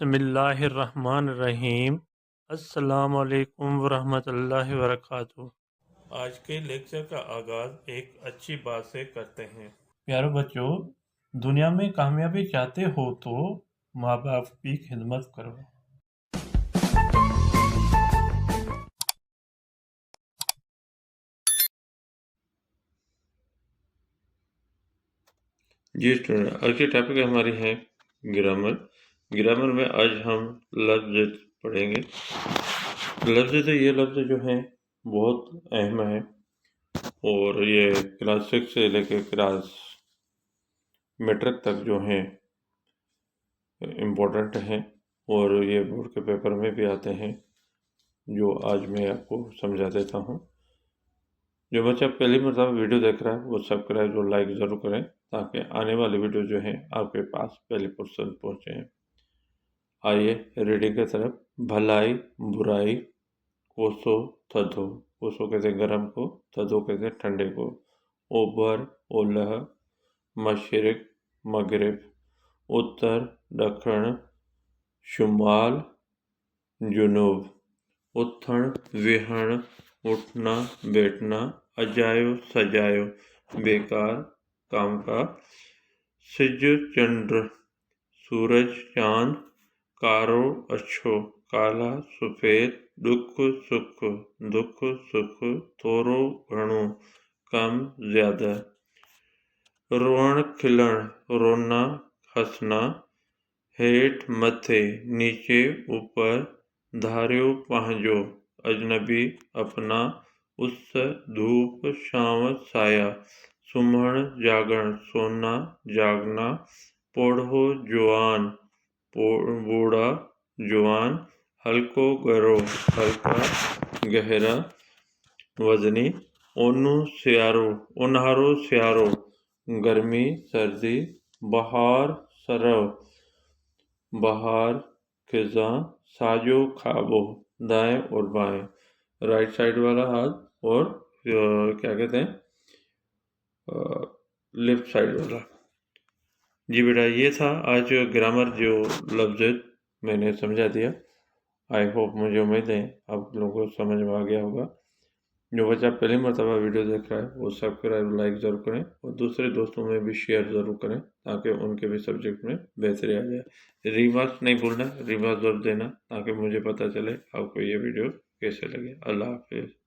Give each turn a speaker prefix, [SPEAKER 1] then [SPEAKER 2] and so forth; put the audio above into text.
[SPEAKER 1] بسم اللہ الرحمن الرحیم۔ السلام علیکم ورحمۃ اللہ وبرکاتہ۔ آج کے لیکچر کا آغاز ایک اچھی بات سے کرتے ہیں۔ پیارے بچوں، دنیا میں کامیابی چاہتے ہو تو ماں باپ کی خدمت کرو۔ جی اسٹوڈنٹ، آج کی ٹاپک ہماری ہے گرامر۔ گرامر میں آج ہم لفظ پڑھیں گے۔ لفظ یہ لفظ جو ہیں بہت اہم ہے اور یہ کلاس 6 سے لے کے کلاس میٹرک تک جو ہیں امپورٹنٹ ہیں اور یہ بورڈ کے پیپر میں بھی آتے ہیں، جو آج میں آپ کو سمجھا دیتا ہوں۔ جو بچہ پہلی مرتبہ ویڈیو دیکھ رہا ہے وہ سبسکرائب اور لائک ضرور کریں تاکہ آنے والی ویڈیو جو ہیں آپ کے پاس پہلے پرسن پہنچے ہیں۔ آئیے ریڈنگ کی طرف۔ بھلائی برائی، کوسو تھدو۔ کوسو کہتے ہیں گرم کو، تھدو کہتے ہیں ٹھنڈے کو۔ اوبر اولہ، مشرق مغرب، اتر دکھن، شمال جنوب، اتھن وہن، اٹھنا بیٹھنا، اجایو سجایو، بیکار کام کا، سج چندر، سورج چاند، کارو اچھو، کالا سفید، دکھ سکھ، دکھ سکھ، تھورو گھنو، کم زیادہ، روئن کھلن، رونا ہنسنا، ہیٹھ متھے نیچے اوپر، دھاریو پہنجو اجنبی اپنا، اس دھوپ چھاؤں سایہ، سمہن جاگن سونا جاگنا، پوڑھو جوان بوڑھا جوان، ہلکو گہرو ہلکا گہرا وزنی، اونو سیارو اونہارو سیارو گرمی سردی، بہار سرو بہار خزاں، ساجو خوابو دائیں اور بائیں، رائٹ سائڈ والا ہاتھ اور کیا کہتے ہیں لیفٹ سائڈ والا۔ جی بیٹا، یہ تھا آج گرامر جو لفظ میں نے سمجھا دیا۔ آئی ہوپ، مجھے امید ہے آپ لوگوں کو سمجھ میں آ گیا ہوگا۔ جو بچہ پہلی مرتبہ ویڈیو دیکھ رہا ہے وہ سبسکرائب لائک ضرور کریں اور دوسرے دوستوں میں بھی شیئر ضرور کریں تاکہ ان کے بھی سبجیکٹ میں بہتری آ جائے۔ ریمارکس نہیں بھولنا، ریمارکس ضرور دینا تاکہ مجھے پتہ چلے آپ کو یہ ویڈیو کیسے لگے۔ اللہ حافظ۔